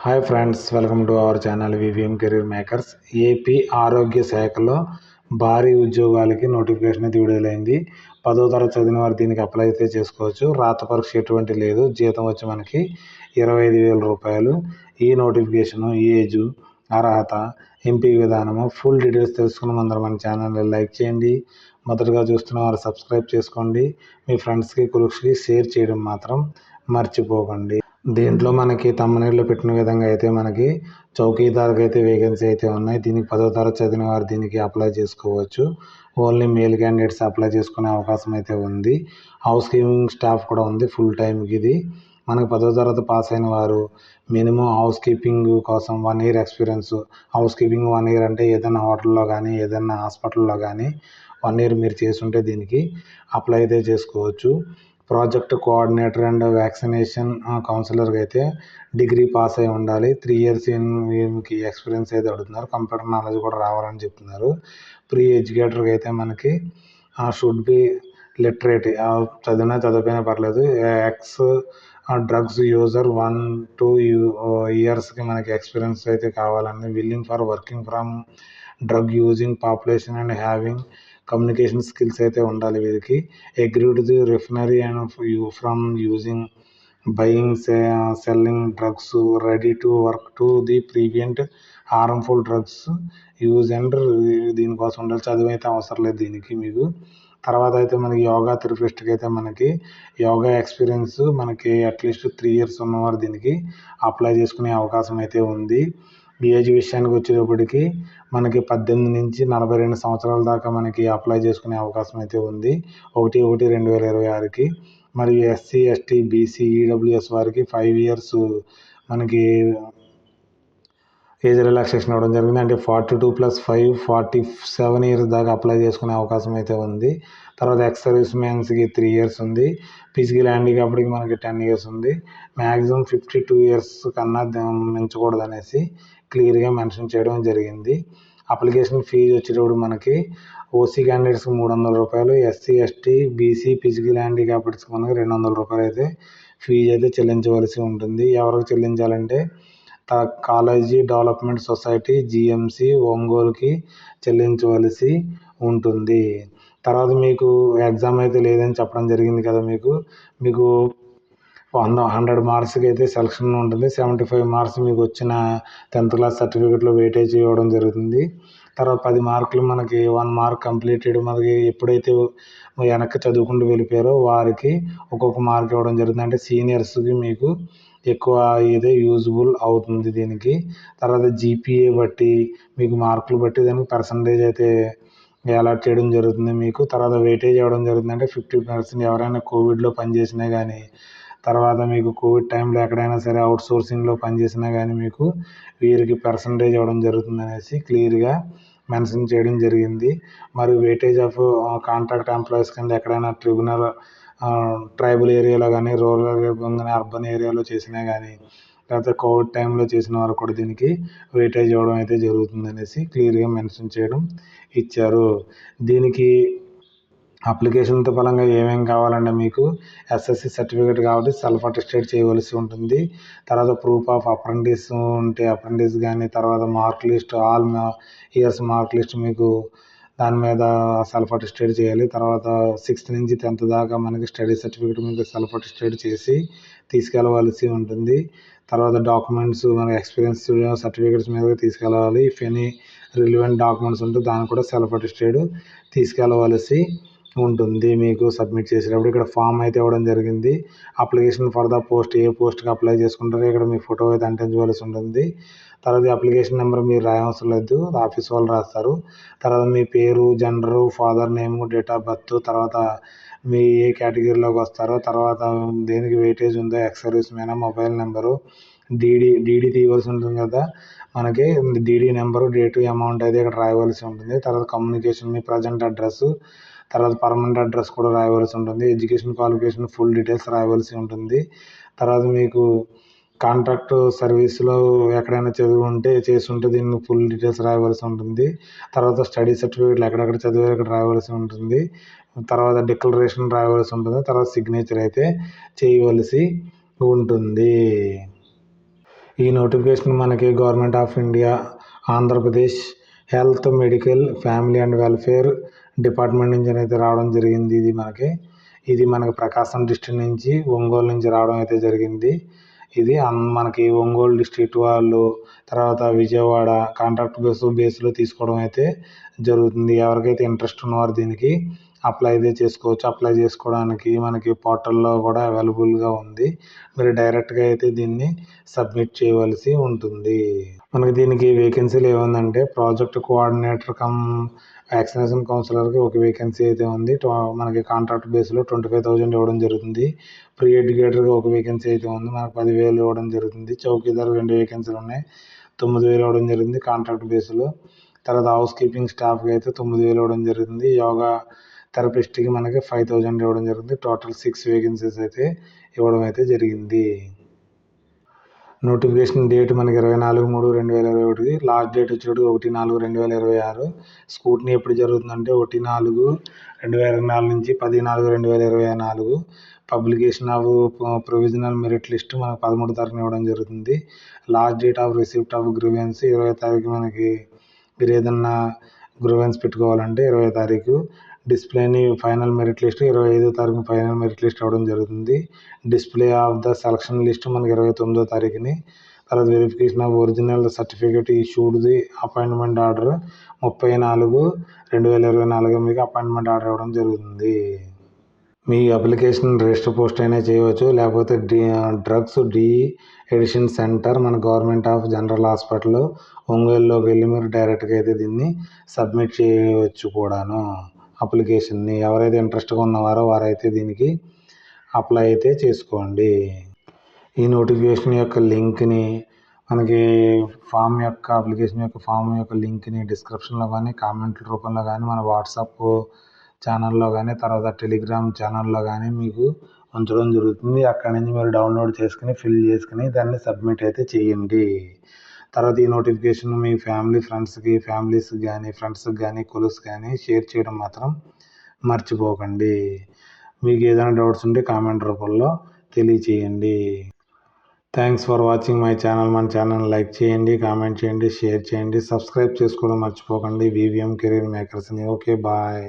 Hi friends, welcome to our channel VVM career makers. AP ఆరోగ్య శాఖలో భారీ ఉద్యోగాలకి నోటిఫికేషన్ అయితే విడుదలైంది. 10వ తరగతి చదివిన వారు దీనికి అప్లై అయితే చేసుకోవచ్చు. రాత పరీక్ష ఎటువంటి లేదు. జీతం వచ్చి మనకి 25,000 రూపాయలు. ఈ నోటిఫికేషను, ఏజు, అర్హత, ఎంపిక విధానము, ఫుల్ డీటెయిల్స్ తెలుసుకున్న ముందర మన ఛానల్ని లైక్ చేయండి. మొదటగా చూస్తున్న వారు సబ్స్క్రైబ్ చేసుకోండి. మీ ఫ్రెండ్స్కి కొలీగ్స్కి షేర్ చేయడం మాత్రం మర్చిపోకండి. దీంట్లో మనకి తమ్మనేళ్ళు పెట్టిన విధంగా అయితే మనకి చౌకీదార్కి అయితే వేకెన్సీ అయితే ఉన్నాయి. దీనికి 10వ తరగతి చదివిన వారు దీనికి అప్లై చేసుకోవచ్చు. ఓన్లీ మేల్ క్యాండిడేట్స్ అప్లై చేసుకునే అవకాశం అయితే ఉంది. హౌస్ కీపింగ్ స్టాఫ్ కూడా ఉంది ఫుల్ టైంకి. ఇది మనకు 10వ తరగతి పాస్ అయిన వారు మినిమం హౌస్ కీపింగ్ కోసం 1 year experience. House keeping 1 year అంటే ఏదైనా హోటల్లో కానీ ఏదైనా హాస్పిటల్లో కానీ 1 ఇయర్ మీరు చేసుంటే దీనికి అప్లై అయితే చేసుకోవచ్చు. ప్రాజెక్ట్ కోఆర్డినేటర్ అండ్ వ్యాక్సినేషన్ కౌన్సిలర్కి అయితే డిగ్రీ పాస్ అయి ఉండాలి. 3 ఇయర్స్ వీళ్ళకి ఎక్స్పీరియన్స్ అయితే అడుగుతున్నారు. కంప్యూటర్ నాలెడ్జ్ కూడా రావాలని చెప్తున్నారు. ప్రీ ఎడ్యుకేటర్కి అయితే మనకి షుడ్ బి లిటరేట్, చదివిపోయినా పర్లేదు. ఎక్స్ డ్రగ్స్ యూజర్ 1-2 ఇయర్స్కి మనకి ఎక్స్పీరియన్స్ అయితే కావాలండి. Willing for working from drug using population and having communication skills అయితే ఉండాలి వీరికి. Agreed the refinery and from using buying selling drugs, ready to work to the prevent harmful drugs use and దీనికోసం ఉండాలి. చదువు అయితే అవసరం లేదు దీనికి మీకు. తర్వాత అయితే మనకి యోగా థెరపిస్ట్కి అయితే మనకి యోగా ఎక్స్పీరియన్స్ మనకి అట్లీస్ట్ 3 ఇయర్స్ ఉన్నవారు దీనికి అప్లై చేసుకునే అవకాశం అయితే ఉంది. ఏజ్ విషయానికి వచ్చేటప్పటికి మనకి 18 నుంచి 42 సంవత్సరాల దాకా మనకి అప్లై చేసుకునే అవకాశం అయితే ఉంది. 1/1/2026కి. మరియు ఎస్సీ, ఎస్టీ, బీసీ, ఈడబ్ల్యూఎస్ వారికి 5 ఇయర్స్ మనకి ఏజ్ రిలాక్సేషన్ ఇవ్వడం జరిగింది. అంటే 42+5 47 ఇయర్స్ దాకా అప్లై చేసుకునే అవకాశం అయితే ఉంది. తర్వాత ఎక్స్ సర్వీస్ మ్యాన్స్కి 3 ఇయర్స్ ఉంది. ఫిజికల్ హ్యాండిక్యాప్డ్కి మనకి 10 ఇయర్స్ ఉంది. మ్యాక్సిమం 52 ఇయర్స్ కన్నా మించకూడదు అనేసి క్లియర్గా మెన్షన్ చేయడం జరిగింది. అప్లికేషన్ ఫీజు వచ్చేటప్పుడు మనకి ఓసీ క్యాండిడేట్స్కి 300 రూపాయలు, ఎస్సీ, ఎస్టీ, బీసీ, ఫిజికల్ హ్యాండిక్యాప్డ్స్కి మనకి 200 రూపాయలు అయితే ఫీజు అయితే చెల్లించవలసి ఉంటుంది. ఎవరికి చెల్లించాలంటే కాలేజీ డెవలప్మెంట్ సొసైటీ జిఎంసి ఒంగోలుకి చెల్లించవలసి ఉంటుంది. తర్వాత మీకు ఎగ్జామ్ అయితే లేదని చెప్పడం జరిగింది కదా. మీకు 100 మార్క్స్కి అయితే సెలక్షన్ ఉంటుంది. 75 మార్క్స్ మీకు వచ్చిన 10th క్లాస్ సర్టిఫికేట్లో వెయిటేజ్ ఇవ్వడం జరుగుతుంది. తర్వాత 10 మార్కులు మనకి 1 మార్క్ కంప్లీటెడ్ మనకి ఎప్పుడైతే వెనక్కి చదువుకుంటూ వెళ్ళిపోయారో వారికి ఒక్కొక్క మార్క్ ఇవ్వడం జరుగుతుంది. అంటే సీనియర్స్కి మీకు ఎక్కువ ఇదే యూజ్ఫుల్ అవుతుంది దీనికి. తర్వాత జీపీఏ బట్టి మీకు మార్కులు బట్టి దానికి పర్సంటేజ్ అయితే అలాట్ చేయడం జరుగుతుంది మీకు. తర్వాత వెయిటేజ్ ఇవ్వడం జరుగుతుంది. అంటే 50% ఎవరైనా కోవిడ్లో పనిచేసినా కానీ, తర్వాత మీకు కోవిడ్ టైంలో ఎక్కడైనా సరే అవుట్ సోర్సింగ్లో పనిచేసినా కానీ మీకు వీరికి పర్సంటేజ్ ఇవ్వడం జరుగుతుంది అనేసి క్లియర్గా మెన్షన్ చేయడం జరిగింది. మరియు వెయిటేజ్ ఆఫ్ కాంట్రాక్ట్ ఎంప్లాయీస్ కింద ఎక్కడైనా ట్రైబల్ ఏరియాలో కానీ, రూరల్ ఏరియా కానీ, అర్బన్ ఏరియాలో చేసినా కానీ, లేకపోతే కోవిడ్ టైంలో చేసిన వారు కూడా దీనికి వెయిటేజ్ ఇవ్వడం అయితే జరుగుతుంది అనేసి క్లియర్గా మెన్షన్ చేయడం ఇచ్చారు. దీనికి అప్లికేషన్తో పరంగా ఏమేమి కావాలంటే మీకు ఎస్ఎస్సి సర్టిఫికేట్ కాబట్టి సెల్ఫ్ అటెస్టెడ్ చేయవలసి ఉంటుంది. తర్వాత ప్రూఫ్ ఆఫ్ అప్రెంటిస్ ఉంటే అప్రెంటిస్ కానీ, తర్వాత mark list all years mark list మీకు దాని మీద సెల్ఫ్ అటెస్టెడ్ చేయాలి. తర్వాత 6th నుంచి 10th దాకా మనకి స్టడీ సర్టిఫికేట్ మీద సెల్ఫ్ అటెస్టెడ్ చేసి తీసుకెళ్ళవలసి ఉంటుంది. తర్వాత డాక్యుమెంట్స్ మన ఎక్స్పీరియన్స్ సర్టిఫికేట్స్ మీద తీసుకెళ్ళాలి. ఇఫ్ ఎనీ రిలివెంట్ డాక్యుమెంట్స్ ఉంటే దాన్ని కూడా సెల్ఫ్ అటెస్టెడ్ తీసుకెళ్ళవలసి ఉంటుంది మీకు సబ్మిట్ చేసేటప్పుడు. ఇక్కడ ఫామ్ అయితే ఇవ్వడం జరిగింది. అప్లికేషన్ ఫర్ ద పోస్ట్, ఏ పోస్ట్కి అప్లై చేసుకుంటారో ఇక్కడ మీ ఫోటో అయితే అంటించవలసి ఉంటుంది. తర్వాత అప్లికేషన్ నెంబర్ మీరు రాయవసరం లేదు, ఆఫీస్ వాళ్ళు రాస్తారు. తర్వాత మీ పేరు, gender, father name, date of birth, తర్వాత మీ ఏ కేటగిరీలోకి వస్తారో, తర్వాత దేనికి వెయిటేజ్ ఉందో, ex serviceman, mobile number, DD తీయవలసి ఉంటుంది కదా మనకి. డీడీ నెంబరు, డేటు, అమౌంట్ అయితే ఇక్కడ రాయవలసి ఉంటుంది. తర్వాత కమ్యూనికేషన్, మీ ప్రజెంట్ అడ్రస్, తర్వాత పర్మనెంట్ అడ్రస్ కూడా రాయవలసి ఉంటుంది. ఎడ్యుకేషన్ క్వాలిఫికేషన్ ఫుల్ డీటెయిల్స్ రాయవలసి ఉంటుంది. తర్వాత మీకు కాంట్రాక్ట్ సర్వీస్లో ఎక్కడైనా చేస్తుంటే దీన్ని ఫుల్ డీటెయిల్స్ రాయవలసి ఉంటుంది. తర్వాత స్టడీ సర్టిఫికేట్లు ఎక్కడెక్కడ చదివారో ఇక్కడ రాయవలసి ఉంటుంది. తర్వాత డిక్లరేషన్ రాయవలసి ఉంటుంది. తర్వాత సిగ్నేచర్ అయితే చేయవలసి ఉంటుంది. ఈ నోటిఫికేషన్ మనకి government of India Andhra Pradesh health medical family and welfare department నుంచి అయితే రావడం జరిగింది. ఇది మనకి ప్రకాశం డిస్ట్రిక్ట్ నుంచి ఒంగోలు నుంచి రావడం అయితే జరిగింది. ఇది మనకి ఒంగోలు డిస్ట్రిక్ట్ వాళ్ళు తర్వాత విజయవాడ కాంట్రాక్ట్ బేస్లో తీసుకోవడం అయితే జరుగుతుంది. ఎవరికైతే ఇంట్రెస్ట్ ఉన్నవారు దీనికి అప్లై అయితే చేసుకోవచ్చు. అప్లై చేసుకోవడానికి మనకి పోర్టల్లో కూడా అవైలబుల్గా ఉంది. మీరు డైరెక్ట్గా అయితే దీన్ని సబ్మిట్ చేయవలసి ఉంటుంది. మనకి దీనికి వేకెన్సీలు ఏముందంటే ప్రాజెక్ట్ కోఆర్డినేటర్ కమ్ వ్యాక్సినేషన్ కౌన్సిలర్కి ఒక వేకెన్సీ అయితే ఉంది. మనకి కాంట్రాక్ట్ బేస్లో 25,000 ఇవ్వడం జరుగుతుంది. ప్రీ ఎడ్యుకేటర్గా ఒక వేకెన్సీ అయితే ఉంది. మనకు 10,000 ఇవ్వడం జరుగుతుంది. చౌకీదార్ 2 వేకెన్సీలు ఉన్నాయి. 9,000 ఇవ్వడం జరిగింది కాంట్రాక్ట్ బేస్లో. తర్వాత హౌస్ కీపింగ్ స్టాఫ్కి అయితే 9,000 ఇవ్వడం జరుగుతుంది. యోగా థెరపిస్ట్కి మనకి 5,000 ఇవ్వడం జరుగుతుంది. టోటల్ 6 వేకెన్సీస్ అయితే ఇవ్వడం అయితే జరిగింది. నోటిఫికేషన్ డేట్ మనకి 24/3/2021. లాస్ట్ డేట్ వచ్చేటప్పుడు 1/4/2026. స్కూట్నీ ఎప్పుడు జరుగుతుందంటే 1/4/2024 నుంచి 10/4/2024. Publication of provisional merit list మనకు 13 తారీఖున ఇవ్వడం జరుగుతుంది. Last date of receipt of grievance 20 తారీఖు. మనకి మీరు ఏదన్నా గ్రీవెన్స్ పెట్టుకోవాలంటే 20 తారీఖు. డిస్ప్లేని ఫైనల్ మెరిట్ లిస్ట్ 25 తారీఖున ఫైనల్ మెరిట్ లిస్ట్ అవ్వడం జరుగుతుంది. Display of the selection list మనకి 29 తారీఖుని. తర్వాత verification of original certificate issued the appointment order 30/4/2024 మీకు అపాయింట్మెంట్ ఆర్డర్ ఇవ్వడం జరుగుతుంది. మీ అప్లికేషన్ రిజిస్టర్ పోస్ట్ అయినా చేయవచ్చు, లేకపోతే డ్రగ్స్ ఎడిషన్ సెంటర్ మన గవర్నమెంట్ ఆఫ్ జనరల్ హాస్పిటల్ ఒంగోలులోకి వెళ్ళి మీరు డైరెక్ట్గా అయితే దీన్ని సబ్మిట్ చేయవచ్చు కూడాను. అప్లికేషన్ని ఎవరైతే ఇంట్రెస్ట్గా ఉన్నవారో వారైతే దీనికి అప్లై అయితే చేసుకోండి. ఈ నోటిఫికేషన్ యొక్క లింక్ని మనకి అప్లికేషన్ యొక్క ఫామ్ యొక్క లింక్ని డిస్క్రిప్షన్లో కానీ కామెంట్ల రూపంలో కానీ మన వాట్సాప్ ఛానల్లో కానీ తర్వాత టెలిగ్రామ్ ఛానల్లో కానీ మీకు ఉంచడం జరుగుతుంది. అక్కడి నుంచి మీరు డౌన్లోడ్ చేసుకుని ఫిల్ చేసుకుని దాన్ని సబ్మిట్ అయితే చేయండి. తర్వాత ఈ నోటిఫికేషన్ మీ ఫ్రెండ్స్కి కానీ కొలీగ్స్ కానీ షేర్ చేయడం మాత్రం మర్చిపోకండి. మీకు ఏదైనా డౌట్స్ ఉంటే కామెంట్ రూపంలో తెలియచేయండి. Thanks for watching my channel. మన ఛానల్ లైక్ చేయండి, కామెంట్ చేయండి, షేర్ చేయండి, సబ్స్క్రైబ్ చేసుకోవడం మర్చిపోకండి. వివిఎం కెరీర్ మేకర్స్ని. Okay, bye.